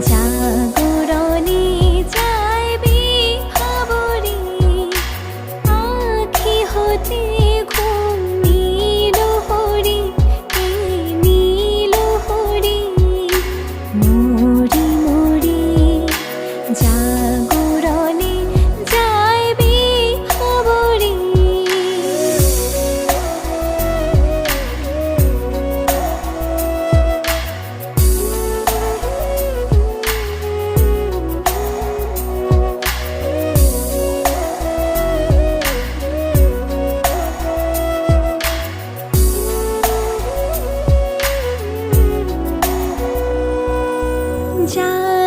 জাগরণে যাইবি খবরে, আঁখি হতে ঘুম নীল হরি, নীল হরি মরি মরি। জাগরণে যাইবি খবরে। যা